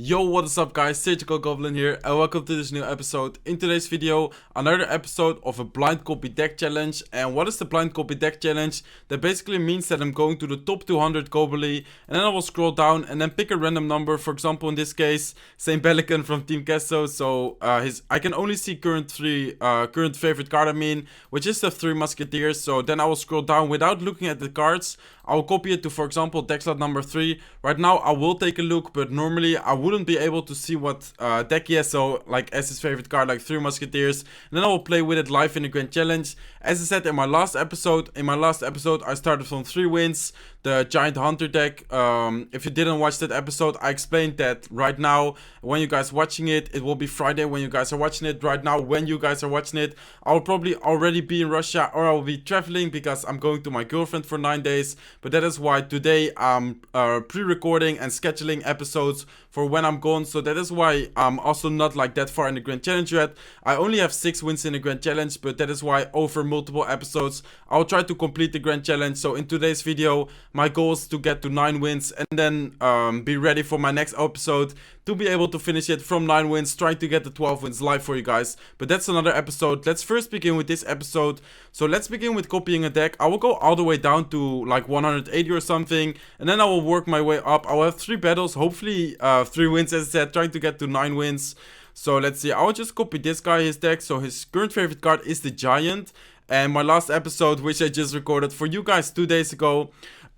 Yo, what is up guys, SurgicalGoblin here and welcome to this new episode. In today's video, another episode of a blind copy deck challenge. And what is the blind copy deck challenge? That basically means that I'm going to the top 200 Goblin and then I will scroll down and then pick a random number. For example, in this case, Saint Pelican from Team Queso. So I can only see current favorite card, which is the 3 Musketeers. So then I will scroll down without looking at the cards. I will copy it to, for example, deck slot number 3. Right now I will take a look, but normally I wouldn't be able to see what deck he has, so like as his favorite card, like 3 Musketeers. And then I will play with it live in the Grand Challenge. As I said in my last episode, I started from 3 wins, the Giant Hunter deck. If you didn't watch that episode, I explained that right now, when you guys are watching it, it will be Friday when you guys are watching it. Right now, when you guys are watching it, I'll probably already be in Russia or I'll be traveling because I'm going to my girlfriend for 9 days. But that is why today I'm pre-recording and scheduling episodes for when I'm gone. So that is why I'm also not like that far in the Grand Challenge yet. I only have 6 wins in the Grand Challenge, but that is why over multiple episodes I'll try to complete the Grand Challenge. So in today's video, my goal is to get to 9 wins and then be ready for my next episode to be able to finish it from 9 wins, trying to get the 12 wins live for you guys. But that's another episode. Let's first begin with this episode. So let's begin with copying a deck. I will go all the way down to like 180 or something, and then I will work my way up. I will have 3 battles, hopefully 3 wins, as I said, trying to get to 9 wins. So let's see, I will just copy this guy, his deck. So his current favorite card is the Giant. And my last episode, which I just recorded for you guys 2 days ago,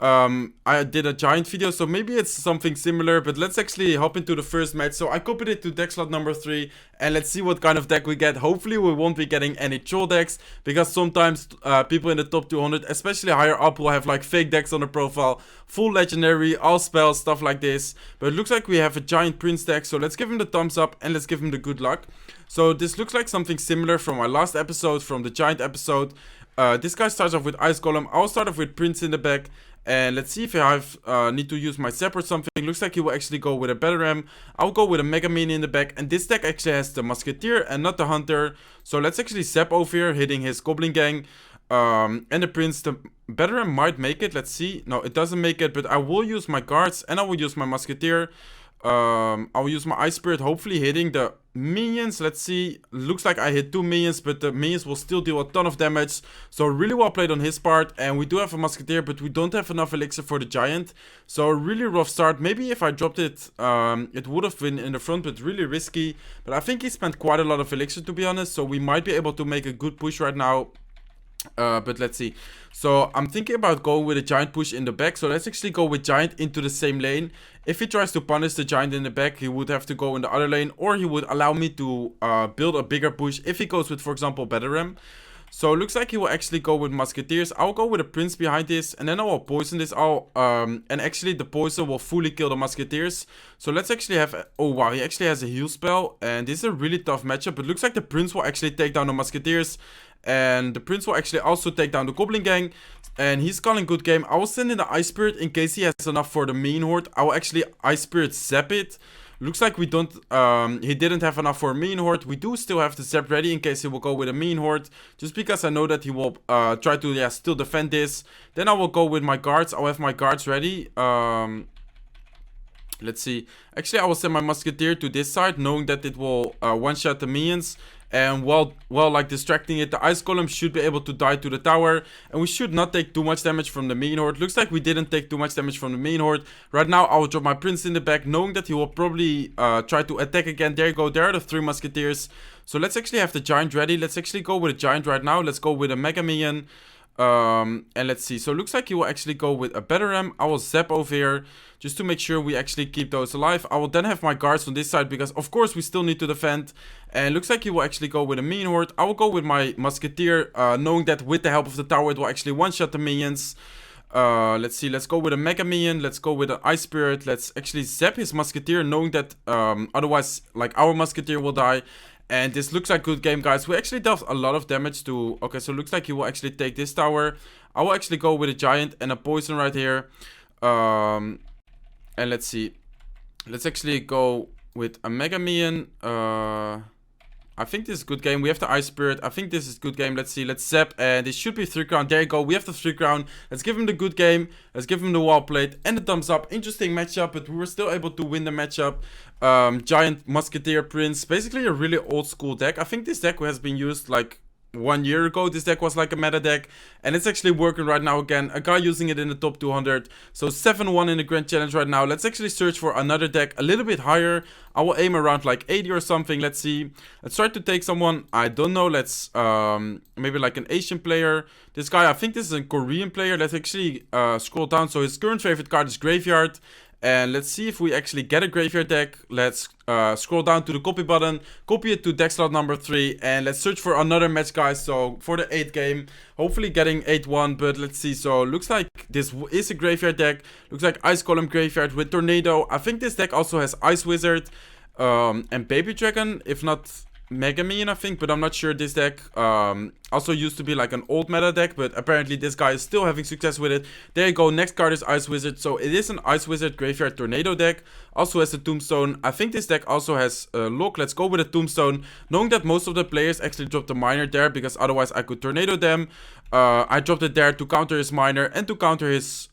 I did a Giant video, so maybe it's something similar, but let's actually hop into the first match. So I copied it to deck slot number 3, and let's see what kind of deck we get. Hopefully we won't be getting any troll decks, because sometimes people in the top 200, especially higher up, will have like fake decks on the profile, full legendary, all spells, stuff like this. But it looks like we have a Giant Prince deck, so let's give him the thumbs up and let's give him the good luck. So this looks like something similar from my last episode, from the Giant episode. This guy starts off with Ice Golem. I'll start off with Prince in the back. And let's see if I need to use my Zap or something. Looks like he will actually go with a Battle I'll go with a Mega Mini in the back. And this deck actually has the Musketeer and not the Hunter. So let's actually Zap over here, hitting his Goblin Gang. And the Prince, the Battle might make it. Let's see. No, it doesn't make it. But I will use my guards and I will use my Musketeer. I will use my Ice Spirit, hopefully hitting the minions. Let's see, looks like I hit 2 minions, but the minions will still deal a ton of damage. So really well played on his part. And we do have a Musketeer, but we don't have enough elixir for the Giant. So a really rough start. Maybe if I dropped it, it would have been in the front, but really risky. But I think he spent quite a lot of elixir, to be honest. So we might be able to make a good push right now. But let's see. So I'm thinking about going with a Giant push in the back. So let's actually go with Giant into the same lane. If he tries to punish the Giant in the back, he would have to go in the other lane, or he would allow me to build a bigger push if he goes with, for example, Battle. So it looks like he will actually go with Musketeers. I'll go with a Prince behind this, and then I will poison this. And actually the poison will fully kill the Musketeers. So let's actually have, oh wow, he actually has a heal spell, and this is a really tough matchup. But it looks like the Prince will actually take down the Musketeers, and the Prince will actually also take down the Goblin Gang. And he's calling good game. I will send in the Ice Spirit in case he has enough for the Mean Horde. I will actually Ice Spirit Zap it. Looks like we don't, he didn't have enough for a Mean Horde. We do still have the Zap ready in case he will go with a Mean Horde. Just because I know that he will try to, yeah, still defend this. Then I will go with my guards. I'll have my guards ready. Let's see. Actually, I will send my Musketeer to this side, knowing that it will one-shot the minions. And while like distracting it, the Ice Golem should be able to die to the tower. And we should not take too much damage from the Mean Horde. Looks like we didn't take too much damage from the Mean Horde. Right now, I will drop my Prince in the back, knowing that he will probably try to attack again. There you go. There are the 3 Musketeers. So let's actually have the Giant ready. Let's actually go with a Giant right now. Let's go with a Mega Minion. And let's see. So it looks like he will actually go with a Battle. I will Zap over here just to make sure we actually keep those alive. I will then have my guards on this side because of course we still need to defend. And looks like he will actually go with a Mean Horde. I will go with my Musketeer, knowing that with the help of the tower it will actually one-shot the minions. Let's see, let's go with a Mega Minion. Let's go with an Ice Spirit. Let's actually Zap his Musketeer, knowing that otherwise like our Musketeer will die. And this looks like good game, guys. We actually dealt a lot of damage to... Okay, so it looks like he will actually take this tower. I will actually go with a Giant and a Poison right here. And let's see. Let's actually go with a Mega Minion. I I think this is a good game. We have the Ice Spirit. I think this is a good game. Let's see. Let's zap. And it should be 3 crown. There you go. We have the 3 crown. Let's give him the good game. Let's give him the wall plate and the thumbs up. Interesting matchup, but we were still able to win the matchup. Giant Musketeer Prince. Basically a really old school deck. I think this deck has been used like 1 year ago. This deck was like a meta deck, and it's actually working right now again. A guy using it in the top 200. So 7-1 in the grand challenge right now. Let's actually search for another deck a little bit higher. I will aim around like 80 or something. Let's see. Let's try to take someone, I don't know. Let's maybe like an Asian player. This guy, I think this is a Korean player. Let's actually scroll down. So his current favorite card is Graveyard. And let's see if we actually get a graveyard deck. Let's scroll down to the copy button, copy it to deck slot number 3, and let's search for another match, guys. So for the 8th game, hopefully getting 8-1, but let's see. So looks like this is a graveyard deck. Looks like Ice Golem Graveyard with Tornado. I think this deck also has Ice Wizard and Baby Dragon, if not Mega Minion, I think, but I'm not sure. This deck also used to be like an old meta deck, but apparently this guy is still having success with it. There you go. Next card is Ice Wizard. So it is an Ice Wizard Graveyard Tornado deck. Also has a Tombstone. I think this deck also has a lock. Let's go with a Tombstone, knowing that most of the players actually dropped the Miner there, because otherwise I could Tornado them. I dropped it there to counter his Miner and to counter his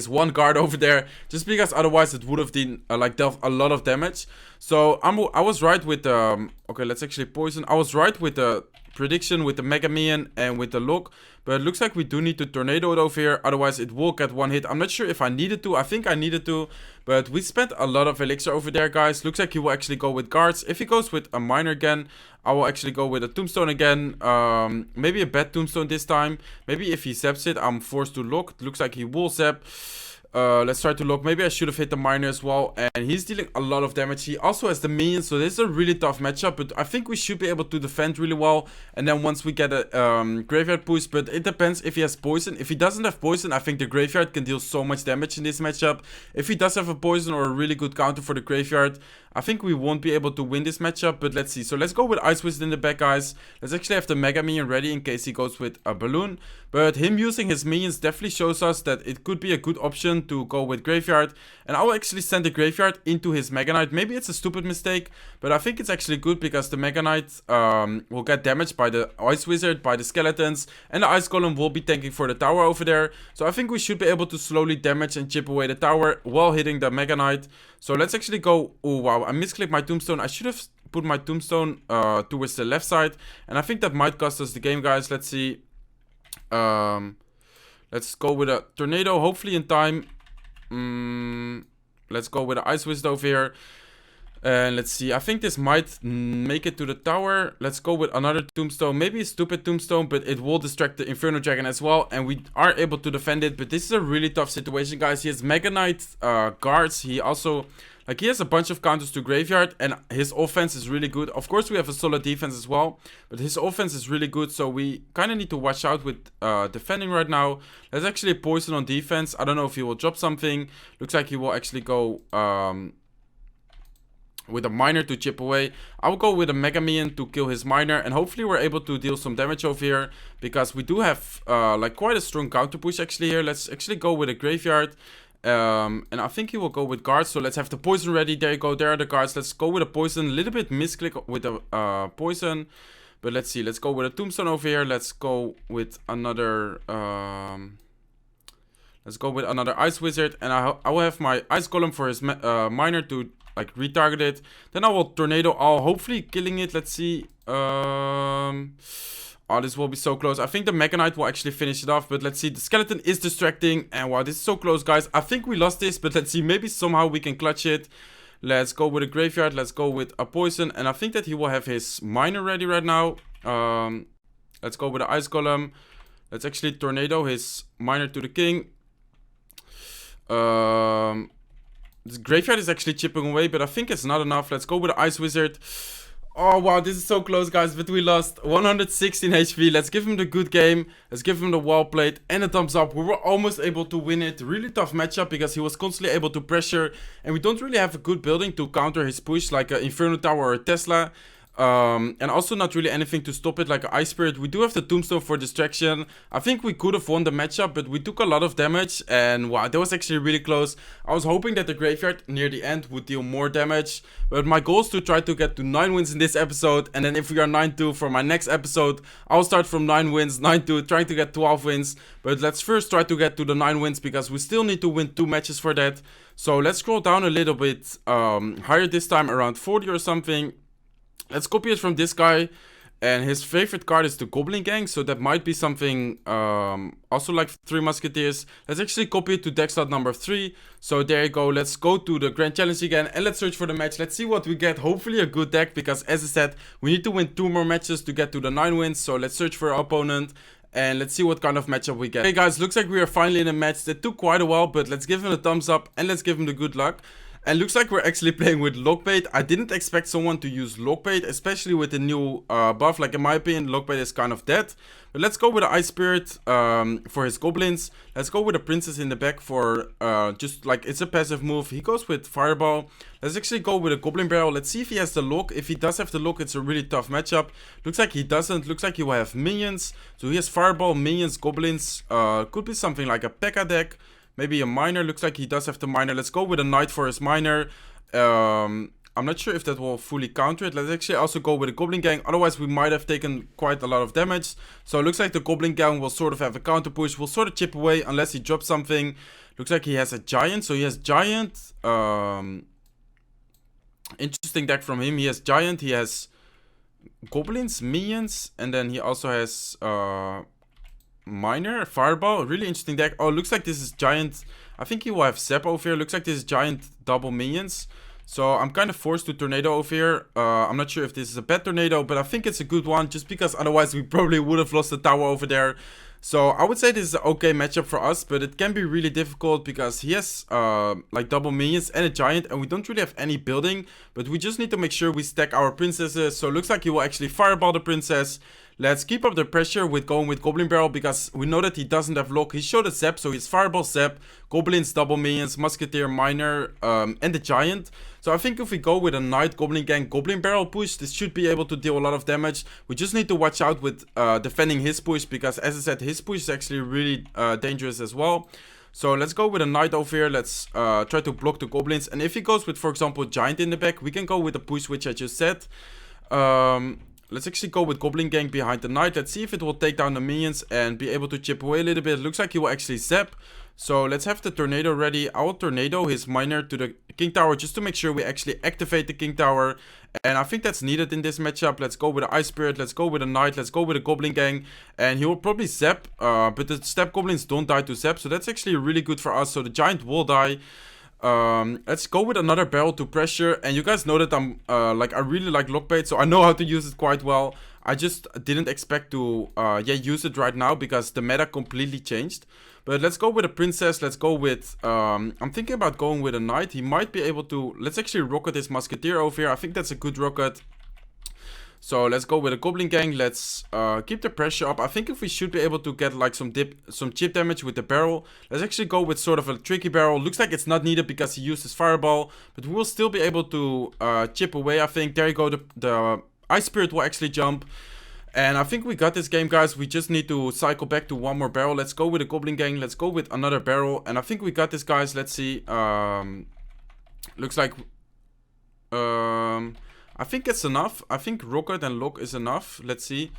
one guard over there, just because otherwise it would have been like dealt a lot of damage. So I was right with okay, let's actually poison. I was right with the prediction with the Mega Minion and with the lock, but it looks like we do need to Tornado it over here, otherwise it will get one hit. I'm not sure if I needed to. I think I needed to, but we spent a lot of elixir over there, guys. Looks like he will actually go with guards. If he goes with a Miner again, I will actually go with a Tombstone again. Maybe a bad Tombstone this time. Maybe if he zaps it, I'm forced to lock. Looks like he will zap. Let's try to lock. Maybe I should have hit the Miner as well. And he's dealing a lot of damage. He also has the minions, so this is a really tough matchup. But I think we should be able to defend really well. And then once we get a graveyard push, but it depends if he has poison. If he doesn't have poison, I think the graveyard can deal so much damage in this matchup. If he does have a poison or a really good counter for the graveyard, I think we won't be able to win this matchup, but let's see. So let's go with Ice Wizard in the back, guys. Let's actually have the Mega Minion ready in case he goes with a Balloon. But him using his minions definitely shows us that it could be a good option to go with Graveyard. And I will actually send the Graveyard into his Mega Knight. Maybe it's a stupid mistake, but I think it's actually good because the Mega Knight will get damaged by the Ice Wizard, by the skeletons, and the Ice Golem will be tanking for the tower over there. So I think we should be able to slowly damage and chip away the tower while hitting the Mega Knight. So let's actually go. Oh wow, I misclicked my Tombstone. I should have put my Tombstone towards the left side, and I think that might cost us the game, guys. Let's see. Let's go with a Tornado, hopefully in time. Let's go with an Ice Wizard over here. And let's see, I think this might make it to the tower. Let's go with another Tombstone. Maybe a stupid Tombstone, but it will distract the Inferno Dragon as well. And we are able to defend it. But this is a really tough situation, guys. He has Mega Knight guards. He also, like, he has a bunch of counters to Graveyard. And his offense is really good. Of course, we have a solid defense as well. But his offense is really good. So we kind of need to watch out with defending right now. Let's actually poison on defense. I don't know if he will drop something. Looks like he will actually go with a Miner to chip away. I will go with a Mega Minion to kill his Miner, and hopefully we're able to deal some damage over here, because we do have like quite a strong counter push actually here. Let's actually go with a Graveyard, and I think he will go with guards. So let's have the poison ready. There you go, there are the guards. Let's go with a poison. A little bit misclick with a poison, but let's see. Let's go with a Tombstone over here. Let's go with another Ice Wizard, and I will have my Ice Golem for his Miner to like retarget it. Then I will Tornado all, hopefully killing it. Let's see. Oh, this will be so close. I think the Mega Knight will actually finish it off, but let's see. The skeleton is distracting, and wow, this is so close, guys. I think we lost this, but let's see. Maybe somehow we can clutch it. Let's go with a Graveyard. Let's go with a poison, and I think that he will have his Miner ready right now. Let's go with the Ice Golem. Let's actually Tornado his Miner to the king. This Graveyard is actually chipping away, but I think it's not enough. Let's go with the Ice Wizard. Oh, wow, this is so close, guys, but we lost 116 HP. Let's give him the good game. Let's give him the wall plate and a thumbs up. We were almost able to win it. Really tough matchup because he was constantly able to pressure, and we don't really have a good building to counter his push, like an Inferno Tower or a Tesla. And also not really anything to stop it like Ice Spirit. We do have the Tombstone for distraction. I think we could have won the matchup, but we took a lot of damage, and wow, that was actually really close. I was hoping that the Graveyard near the end would deal more damage, but my goal is to try to get to 9 wins in this episode, and then if we are 9-2 for my next episode, I'll start from 9 wins, 9-2, trying to get 12 wins. But let's first try to get to the 9 wins, because we still need to win 2 matches for that. So let's scroll down a little bit higher this time, around 40 or something. Let's copy it from this guy, and his favorite card is the Goblin Gang, so that might be something, also like 3 Musketeers. Let's actually copy it to deck slot number 3, so there you go. Let's go to the Grand Challenge again, and let's search for the match. Let's see what we get. Hopefully a good deck, because as I said, we need to win 2 more matches to get to the 9 wins, so let's search for our opponent. And let's see what kind of matchup we get. Hey guys, looks like we are finally in a match that took quite a while, but let's give him a thumbs up, and let's give him the good luck. And looks like we're actually playing with Lockbait. I didn't expect someone to use Lockbait, especially with the new buff. Like, in my opinion, Lockbait is kind of dead. But let's go with the Ice Spirit for his Goblins. Let's go with the Princess in the back for just like, it's a passive move. He goes with Fireball. Let's actually go with a Goblin Barrel. Let's see if he has the lock. If he does have the lock, it's a really tough matchup. Looks like he doesn't. Looks like he will have minions. So he has Fireball, minions, Goblins. Could be something like a P.E.K.K.A deck. Maybe a Miner. Looks like he does have the Miner. Let's go with a Knight for his Miner. I'm not sure if that will fully counter it. Let's actually also go with a Goblin Gang. Otherwise, we might have taken quite a lot of damage. So it looks like the Goblin Gang will sort of have a counter push. Will sort of chip away unless he drops something. Looks like he has a Giant. So he has Giant. Interesting deck from him. He has Giant. He has Goblins, Minions. And then he also has Miner, Fireball, really interesting deck. Oh, looks like this is Giant. I think he will have Zap over here. Looks like this is Giant double minions. So I'm kind of forced to Tornado over here. I'm not sure if this is a bad Tornado, but I think it's a good one, just because otherwise we probably would have lost the tower over there. So I would say this is an okay matchup for us, but it can be really difficult because he has like double minions and a Giant, and we don't really have any building, but we just need to make sure we stack our princesses. So it looks like he will actually Fireball the princess. Let's keep up the pressure with going with Goblin Barrel, because we know that he doesn't have lock. He showed a Zap, so he's Fireball, Zap, Goblins, double minions, Musketeer, Miner, and the Giant. So I think if we go with a Knight, Goblin Gang, Goblin Barrel push, this should be able to deal a lot of damage. We just need to watch out with defending his push, because as I said, his push is actually really dangerous as well. So let's go with a Knight over here. Let's try to block the Goblins. And if he goes with, for example, Giant in the back, we can go with the push, which I just said. Let's actually go with Goblin Gang behind the Knight. Let's see if it will take down the minions and be able to chip away a little bit. It looks like he will actually Zap. So let's have the Tornado ready. I will Tornado his Miner to the King Tower, just to make sure we actually activate the King Tower. And I think that's needed in this matchup. Let's go with the Ice Spirit. Let's go with the Knight. Let's go with the Goblin Gang. And he will probably Zap. But the Step Goblins don't die to Zap. So that's actually really good for us. So the Giant will die. Let's go with another barrel to pressure. And you guys know that I'm I really like Lockbait, so I know how to use it quite well. I just didn't expect to use it right now, because the meta completely changed. But let's go with a princess. Let's go with I'm thinking about going with a Knight. He might be able to, let's actually rocket this Musketeer over here. I think that's a good rocket. So let's go with a Goblin Gang. Let's keep the pressure up. I think if we should be able to get like some chip damage with the barrel. Let's actually go with sort of a tricky barrel. Looks like it's not needed because he used his Fireball, but we will still be able to chip away, I think. There you go. The Ice Spirit will actually jump. And I think we got this game, guys. We just need to cycle back to one more barrel. Let's go with a Goblin Gang. Let's go with another barrel. And I think we got this, guys. Let's see. Looks like I think it's enough. I think Rocket and Lock is enough. Let's see.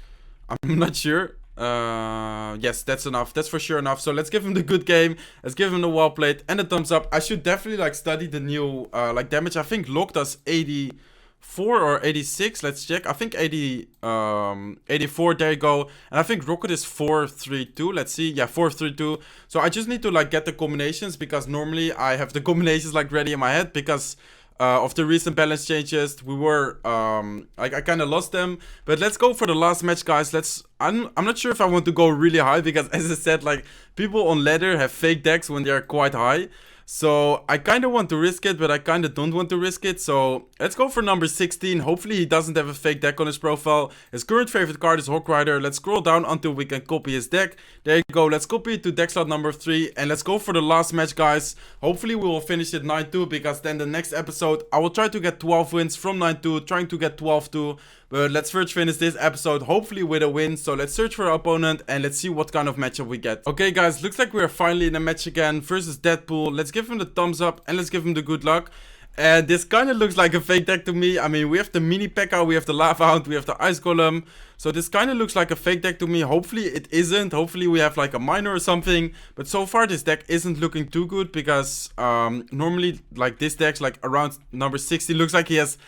I'm not sure. Yes, that's enough. That's for sure enough. So let's give him the good game. Let's give him the well played and a thumbs up. I should definitely like study the new damage. I think Lock does 84 or 86. Let's check. I think 84. There you go. And I think Rocket is 432. Let's see. Yeah, 432. So I just need to like get the combinations, because normally I have the combinations like ready in my head, because of the recent balance changes. We were I kind of lost them. But let's go for the last match, guys. I'm not sure if I want to go really high, because as I said, like, people on ladder have fake decks when they are quite high. So I kind of want to risk it, but I kind of don't want to risk it. So let's go for number 16. Hopefully he doesn't have a fake deck on his profile. His current favorite card is Hawk Rider. Let's scroll down until we can copy his deck. There you go. Let's copy it to deck slot number 3. And let's go for the last match, guys. Hopefully we will finish it 9-2, because then the next episode I will try to get 12 wins from 9-2, trying to get 12-2. But let's first finish this episode, hopefully with a win. So let's search for our opponent and let's see what kind of matchup we get. Okay guys, looks like we are finally in a match again versus Deadpool. Let's give him the thumbs up and let's give him the good luck. And this kind of looks like a fake deck to me. I mean, we have the mini P.E.K.K.A, we have the Lava Hound, we have the Ice Golem. So this kind of looks like a fake deck to me. Hopefully it isn't. Hopefully we have like a minor or something. But so far this deck isn't looking too good because normally like this deck's like around number 60. Looks like he has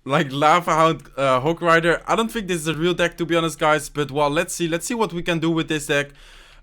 like Lava Hound, Hawk Rider. I don't think this is a real deck to be honest guys. But well, let's see what we can do with this deck.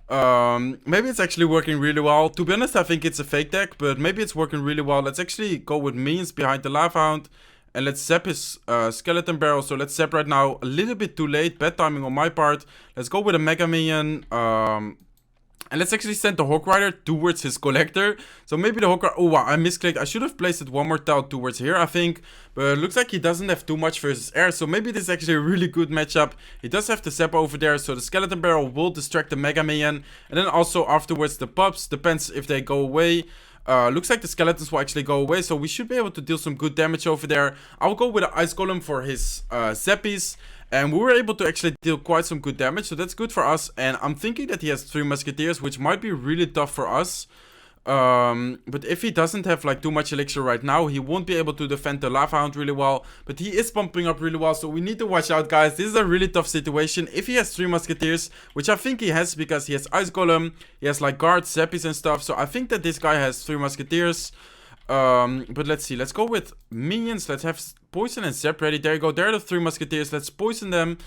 Maybe it's actually working really well. To be honest, I think it's a fake deck, but maybe it's working really well. Let's actually go with minions behind the Lava Hound. And let's zap his skeleton barrel. So let's zap right now. A little bit too late. Bad timing on my part. Let's go with a Mega Minion. And let's actually send the Hawk Rider towards his collector. So maybe the Hawk Rider... Oh, wow, I misclicked. I should have placed it one more tile towards here, I think. But it looks like he doesn't have too much versus air. So maybe this is actually a really good matchup. He does have the Zap over there. So the Skeleton Barrel will distract the Mega Minion. And then also afterwards the pups. Depends if they go away. Looks like the skeletons will actually go away. So we should be able to deal some good damage over there. I'll go with an Ice Golem for his Zappies. And we were able to actually deal quite some good damage. So that's good for us. And I'm thinking that he has 3 Musketeers, which might be really tough for us. But if he doesn't have like too much elixir right now, he won't be able to defend the Lava Hound really well. But he is pumping up really well, so we need to watch out guys. This is a really tough situation. If he has 3 Musketeers, which I think he has because he has Ice Golem, he has like guards, Zappies and stuff. So I think that this guy has 3 Musketeers. But let's see, let's go with minions. Let's have poison and zap ready. There you go, there are the 3 Musketeers. Let's poison them.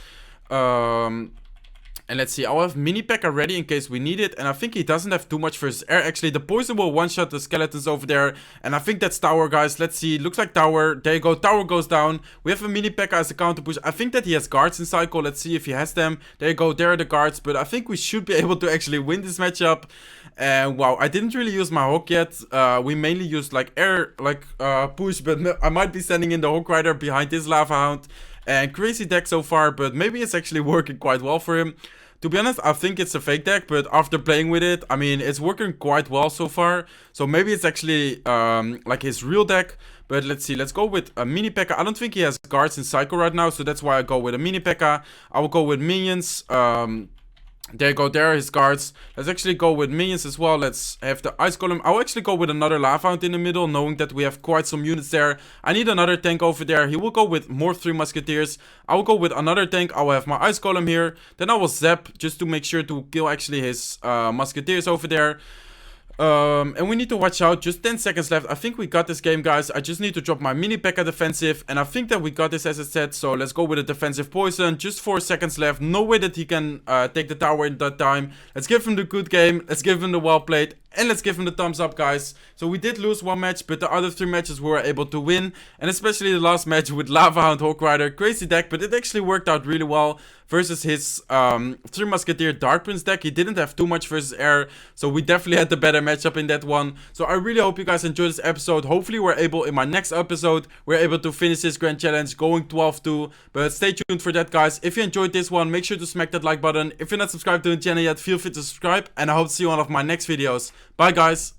And let's see, I'll have mini P.E.K.K.A ready in case we need it. And I think he doesn't have too much versus air. Actually, the poison will one-shot the skeletons over there. And I think that's tower, guys. Let's see, looks like tower. There you go, tower goes down. We have a mini P.E.K.K.A as a counter push. I think that he has guards in cycle. Let's see if he has them. There you go, there are the guards. But I think we should be able to actually win this matchup. And wow, I didn't really use my Hawk yet. We mainly used like air, like push. But I might be sending in the Hawk Rider behind this Lava Hound. And crazy deck so far, but maybe it's actually working quite well for him. To be honest, I think it's a fake deck, but after playing with it, I mean, it's working quite well so far. So maybe it's actually like his real deck. But let's see, let's go with a mini P.E.K.K.A. I don't think he has guards in cycle right now, so that's why I go with a mini P.E.K.K.A. I will go with minions. There you go, there are his guards. Let's actually go with minions as well. Let's have the Ice Golem. I'll actually go with another Lava Hound in the middle, knowing that we have quite some units there. I need another tank over there. He will go with more 3 Musketeers. I will go with another tank. I will have my Ice Golem here. Then I will zap just to make sure to kill actually his Musketeers over there. And we need to watch out. Just 10 seconds left. I think we got this game, guys. I just need to drop my mini P.E.K.K.A defensive. And I think that we got this as I said. So let's go with a defensive poison. Just 4 seconds left. No way that he can take the tower in that time. Let's give him the good game. Let's give him the well played. And let's give him the thumbs up, guys. So we did lose 1 match, but the other 3 matches we were able to win. And especially the last match with Lava Hound, Hawk Rider. Crazy deck, but it actually worked out really well versus his 3 Musketeer Dark Prince deck. He didn't have too much versus air, so we definitely had the better matchup in that one. So I really hope you guys enjoyed this episode. Hopefully we're able, in my next episode, we're able to finish this grand challenge going 12-2. But stay tuned for that, guys. If you enjoyed this one, make sure to smack that like button. If you're not subscribed to the channel yet, feel free to subscribe. And I hope to see you on one of my next videos. Bye, guys.